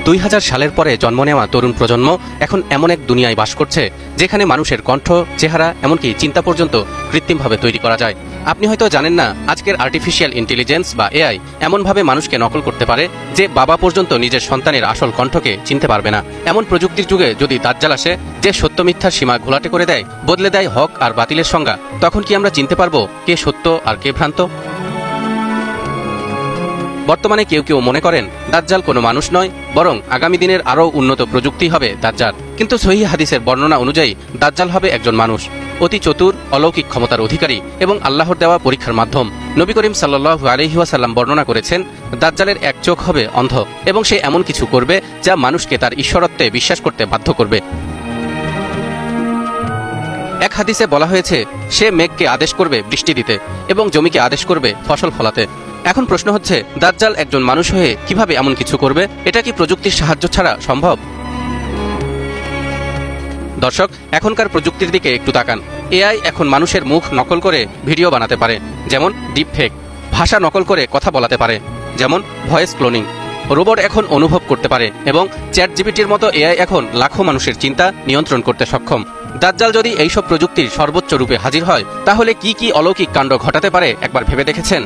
2000 সালের পরে জন্ম নেওয়া তরুণ প্রজন্ম এখন এমন এক দুনিয়ায় বাস করছে যেখানে মানুষের কণ্ঠ, চেহারা, এমনকি চিন্তা পর্যন্ত কৃত্রিমভাবে তৈরি করা যায়। আপনি হয়তো জানেন না, আজকের আর্টিফিশিয়াল ইন্টেলিজেন্স বা এআই এমনভাবে মানুষকে নকল করতে পারে যে বাবা পর্যন্ত নিজের সন্তানের আসল কণ্ঠকে চিনতে পারবে না। এমন প্রযুক্তির যুগে যদি দাজ্জাল আসে, যে সত্য মিথ্যার সীমা ঘোলাটে করে দেয়, বদলে দেয় হক আর বাতিলের সংজ্ঞা, তখন কি আমরা চিনতে পারবো কে সত্য আর কে ভ্রান্ত? বর্তমানে কেউ কেউ মনে করেন দাজ্জাল কোনো মানুষ নয়, বরং আগামী দিনের আরও উন্নত প্রযুক্তি হবে দাজ্জাল। কিন্তু সহিহ হাদিসের বর্ণনা অনুযায়ী দাজ্জাল হবে একজন মানুষ, অতি চতুর, অলৌকিক ক্ষমতার অধিকারী এবং আল্লাহর দেওয়া পরীক্ষার মাধ্যম। নবী করিম সাল্লাল্লাহু আলাইহি ওয়াসাল্লাম বর্ণনা করেছেন, দাজ্জালের এক চোখ হবে অন্ধ এবং সে এমন কিছু করবে যা মানুষকে তার ঈশ্বরত্বে বিশ্বাস করতে বাধ্য করবে। এক হাদিসে বলা হয়েছে, সে মেঘকে আদেশ করবে বৃষ্টি দিতে এবং জমিকে আদেশ করবে ফসল ফলাতে। এখন প্রশ্ন হচ্ছে, দাজ্জাল একজন মানুষ হয়ে কিভাবে এমন কিছু করবে? এটা কি প্রযুক্তির সাহায্য ছাড়া সম্ভব? দর্শক, এখনকার প্রযুক্তির দিকে একটু তাকান। এআই এখন মানুষের মুখ নকল করে ভিডিও বানাতে পারে, যেমন ডিপ ফেক; ভাষা নকল করে কথা বলাতে পারে, যেমন ভয়েস ক্লোনিং; রোবট এখন অনুভব করতে পারে এবং চ্যাটজিপিটির মতো এআই এখন লাখো মানুষের চিন্তা নিয়ন্ত্রণ করতে সক্ষম। দাজ্জাল যদি এইসব প্রযুক্তির সর্বোচ্চ রূপে হাজির হয়, তাহলে কি কি অলৌকিক কাণ্ড ঘটাতে পারে একবার ভেবে দেখেছেন?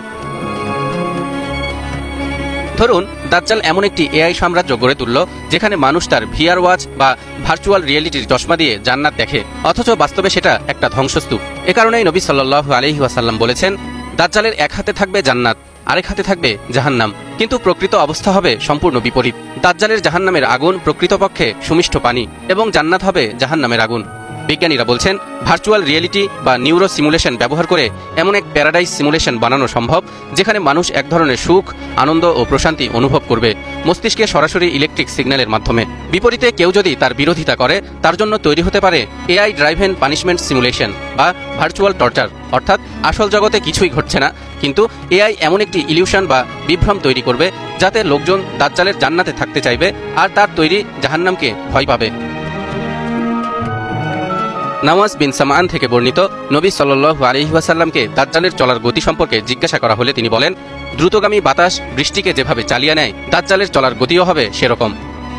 ধরুন, দাজ্জাল এমন একটি এআই সাম্রাজ্য গড়ে তুলল যেখানে মানুষ তার ভিআর ওয়াচ বা ভার্চুয়াল রিয়েলিটির চশমা দিয়ে জান্নাত দেখে, অথচ বাস্তবে সেটা একটা ধ্বংসস্তূপ। এ কারণেই নবী সাল্লাল্লাহু আলাইহি ওয়াসাল্লাম বলেছেন, দাজ্জালের এক হাতে থাকবে জান্নাত, আরেক হাতে থাকবে জাহান্নাম, কিন্তু প্রকৃত অবস্থা হবে সম্পূর্ণ বিপরীত। দাজ্জালের জাহান্নামের আগুন প্রকৃতপক্ষে সুমিষ্ট পানি এবং জান্নাত হবে জাহান্নামের আগুন। বিজ্ঞানীরা বলছেন, ভার্চুয়াল রিয়েলিটি বা নিউরো সিমুলেশন ব্যবহার করে এমন এক প্যারাডাইস সিমুলেশন বানানো সম্ভব যেখানে মানুষ এক ধরনের সুখ, আনন্দ ও প্রশান্তি অনুভব করবে মস্তিষ্কে সরাসরি ইলেকট্রিক সিগন্যালের মাধ্যমে। বিপরীতে কেউ যদি তার বিরোধিতা করে, তার জন্য তৈরি হতে পারে এআই ড্রাইভেন পানিশমেন্ট সিমুলেশন বা ভার্চুয়াল টর্চার, অর্থাৎ আসল জগতে কিছুই ঘটছে না, কিন্তু এআই এমন একটি ইলিউশন বা বিভ্রম তৈরি করবে যাতে লোকজন দাজ্জালের জান্নাতে থাকতে চাইবে আর তার তৈরি জাহান্নামকে ভয় পাবে। নাওয়াজ বিন সামআন থেকে বর্ণিত, নবী সাল্লাল্লাহু আলাইহি ওয়াসাল্লামকে দাজ্জালের চলার গতি সম্পর্কে জিজ্ঞাসা করা হলে তিনি বলেন, দ্রুতগামী বাতাস বৃষ্টিকে যেভাবে চালিয়ে নেয়, দাজ্জালের চলার গতিও হবে সেরকম।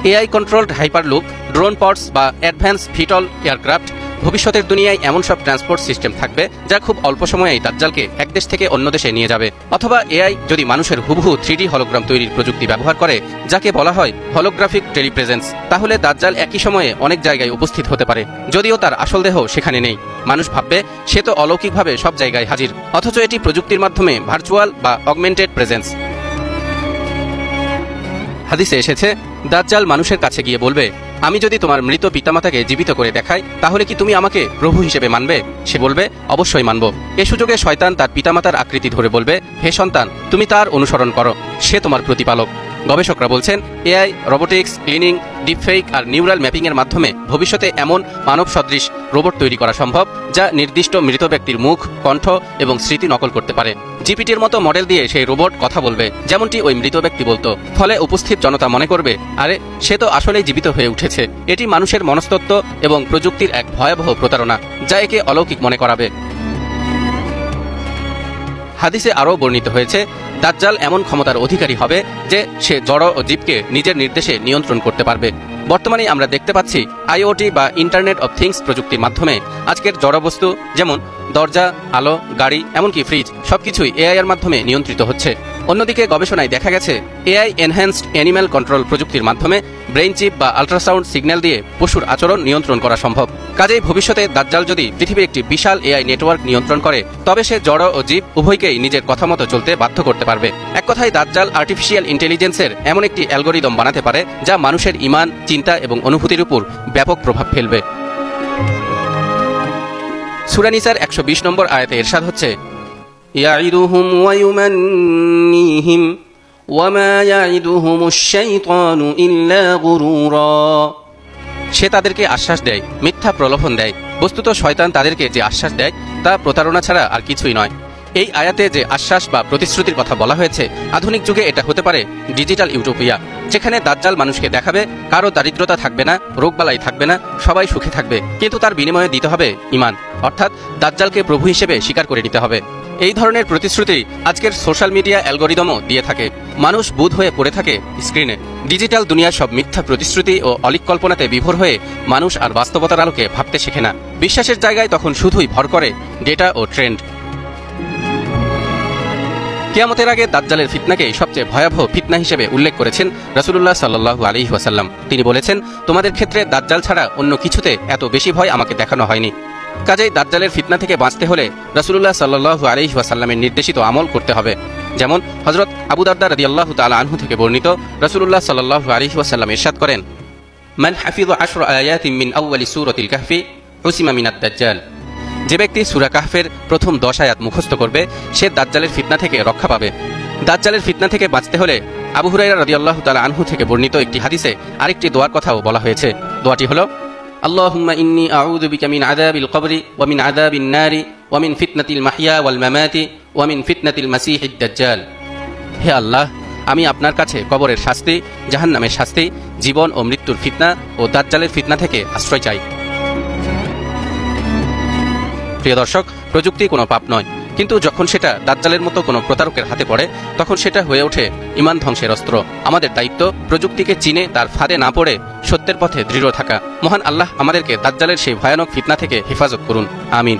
AI controlled hyperloop, drone pods বা অ্যাডভান্স ভিটল এয়ারক্রাফট, ভবিষ্যতের দুনিয়ায় এমন সব ট্রান্সপোর্ট সিস্টেম থাকবে যা খুব অল্প সময়েই দাজ্জালকে এক দেশ থেকে অন্য দেশে নিয়ে যাবে। অথবা এআই যদি মানুষের হুবহু 3D হলোগ্রাম তৈরির প্রযুক্তি ব্যবহার করে, যাকে বলা হয় হলোগ্রাফিক টেলিপ্রেজেন্স, তাহলে দাজ্জাল একই সময়ে অনেক জায়গায় উপস্থিত হতে পারে, যদিও তার আসল দেহ সেখানে নেই। মানুষ ভাববে সে তো অলৌকিকভাবে সব জায়গায় হাজির, অথচ এটি প্রযুক্তির মাধ্যমে ভার্চুয়াল বা অগমেন্টেড প্রেজেন্স। হাদিসে এসেছে, দাজ্জাল মানুষের কাছে গিয়ে বলবে, আমি যদি তোমার মৃত পিতামাতাকে জীবিত করে দেখাই, তাহলে কি তুমি আমাকে প্রভু হিসেবে মানবে? সে বলবে, অবশ্যই মানব। এ সুযোগে শয়তান তার পিতামাতার আকৃতি ধরে বলবে, হে সন্তান, তুমি তার অনুসরণ করো, সে তোমার প্রতিপালক। গবেষকরা বলছেন, এআই, রোবোটিক্স, ক্লিনিং, ডিপফেক আর নিউরাল ম্যাপিংয়ের মাধ্যমে ভবিষ্যতে এমন মানব সদৃশ রোবট তৈরি করা সম্ভব যা নির্দিষ্ট মৃত ব্যক্তির মুখ, কণ্ঠ এবং স্মৃতি নকল করতে পারে। জিপিটির মতো মডেল দিয়ে সেই রোবট কথা বলবে যেমনটি ওই মৃত ব্যক্তি বলতো। ফলে উপস্থিত জনতা মনে করবে, আরে সে তো আসলেই জীবিত হয়ে উঠেছে। এটি মানুষের মনস্তত্ত্ব এবং প্রযুক্তির এক ভয়াবহ প্রতারণা, যা একে অলৌকিক মনে করাবে। হাদিসে আরও বর্ণিত হয়েছে, দাজ্জাল এমন ক্ষমতার অধিকারী হবে যে সে জড় ও জীবকে নিজের নির্দেশে নিয়ন্ত্রণ করতে পারবে। বর্তমানে আমরা দেখতে পাচ্ছি আইওটি বা ইন্টারনেট অব থিংস প্রযুক্তির মাধ্যমে আজকের জড়বস্তু যেমন দরজা, আলো, গাড়ি, এমনকি ফ্রিজ সবকিছুই এআই এর মাধ্যমে নিয়ন্ত্রিত হচ্ছে। অন্যদিকে গবেষণায় দেখা গেছে, এআই এনহ্যান্সড অ্যানিম্যাল কন্ট্রোল প্রযুক্তির মাধ্যমে ব্রেইন চিপ বা আল্ট্রাসাউন্ড সিগন্যাল দিয়ে পশুর আচরণ নিয়ন্ত্রণ করা সম্ভব। কাজেই ভবিষ্যতে দাজ্জাল যদি পৃথিবীর একটি বিশাল এআই নেটওয়ার্ক নিয়ন্ত্রণ করে, তবে সে জড় ও জীব উভয়কেই নিজের কথা মতো চলতে বাধ্য করতে পারবে। এক কথায়, দাজ্জাল আর্টিফিশিয়াল ইন্টেলিজেন্সের এমন একটি অ্যালগোরিদম বানাতে পারে যা মানুষের ঈমান, চিন্তা এবং অনুভূতির উপর ব্যাপক প্রভাব ফেলবে। সূরা নিসার 120 নম্বর আয়াতে ইরশাদ হচ্ছে, ইয়াইদুহুম ওয়া ইউমান্নিহিম ওয়া মা ইয়াইদুহুমুশ শাইতানু ইল্লা গুরুরা। সে তাদেরকে আশ্বাস দেয়, মিথ্যা প্রলোভন দেয়। বস্তুত শয়তান তাদেরকে যে আশ্বাস দেয় তা প্রতারণা ছাড়া আর কিছুই নয়। এই আয়াতে যে আশ্বাস বা প্রতিশ্রুতির কথা বলা হয়েছে, আধুনিক যুগে এটা হতে পারে ডিজিটাল ইউটোপিয়া, যেখানে দাজ্জাল মানুষকে দেখাবে কারো দারিদ্রতা থাকবে না, রোগবালাই থাকবে না, সবাই সুখে থাকবে, কিন্তু তার বিনিময়ে দিতে হবে ঈমান, অর্থাৎ দাজ্জালকে প্রভু হিসেবে স্বীকার করে নিতে হবে। এই ধরনের প্রতিশ্রুতি আজকের সোশ্যাল মিডিয়া অ্যালগোরিদমও দিয়ে থাকে। মানুষ বুঁদ হয়ে পড়ে থাকে স্ক্রিনে। ডিজিটাল দুনিয়ার সব মিথ্যা প্রতিশ্রুতি ও অলীক কল্পনাতে বিভোর হয়ে মানুষ আর বাস্তবতার আলোকে ভাবতে শেখে না। বিশ্বাসের জায়গায় তখন শুধুই ভর করে ডেটা ও ট্রেন্ড। কিয়ামতের আগে দাজ্জালের ফিতনাকে সবচেয়ে ভয়াবহ ফিতনা হিসেবে উল্লেখ করেছেন রাসূলুল্লাহ সাল্লাল্লাহু আলাইহি ওয়াসাল্লাম। তিনি বলেছেন, তোমাদের ক্ষেত্রে দাজ্জাল ছাড়া অন্য কিছুতে এত বেশি ভয় আমাকে দেখানো হয়নি। কাজেই দাজ্জালের ফিতনা থেকে বাঁচতে হলে রাসূলুল্লাহ সাল্লাল্লাহু আলাইহি ওয়াসাল্লামের নির্দেশিত আমল করতে হবে। যেমন হযরত আবু দারদা রাদিয়াল্লাহু তাআলা আনহু থেকে বর্ণিত, রাসূলুল্লাহ সাল্লাল্লাহু আলাইহি ওয়াসাল্লাম ইরশাদ করেন, মান হাফিযা 10 আয়াতিন মিন আউয়ালি সূরাতিল কাহফি উসিমা মিনাদ দাজ্জাল। যে ব্যক্তি সূরা কাহফের প্রথম 10 আয়াত মুখস্থ করবে সে দাজ্জালের ফিতনা থেকে রক্ষা পাবে। দাজ্জালের ফিতনা থেকে বাঁচতে হলে আবু হুরায়রা রাদিয়াল্লাহু তাআলা আনহু থেকে বর্ণিত একটি হাদিসে আরেকটি দোয়ার কথাও বলা হয়েছে। দোয়াটি হলো, আল্লাহুম্মা ইন্নী আউযু বিকা মিন আযাবিল কবরি ওয়া মিন আযাবিন নারি ওয়া মিন ফিতনাতিল মাহইয়া ওয়াল মামাতি ওয়া মিন ফিতনাতিল মাসীহিদ দাজ্জাল। হে আল্লাহ, আমি আপনার কাছে কবরের শাস্তি, জাহান্নামের শাস্তি, জীবন ও মৃত্যুর ফিতনা ও দাজ্জালের ফিতনা থেকে আশ্রয় চাই। প্রিয় দর্শক, প্রযুক্তি কোনো পাপ নয়, কিন্তু যখন সেটা দাজ্জালের মতো কোনো প্রতারকের হাতে পড়ে তখন সেটা হয়ে ওঠে ঈমান ধ্বংসের অস্ত্র। আমাদের দায়িত্ব প্রযুক্তিকে চিনে তার ফাঁদে না পড়ে সত্যের পথে দৃঢ় থাকা। মহান আল্লাহ আমাদেরকে দাজ্জালের সেই ভয়ানক ফিতনা থেকে হেফাজত করুন। আমিন।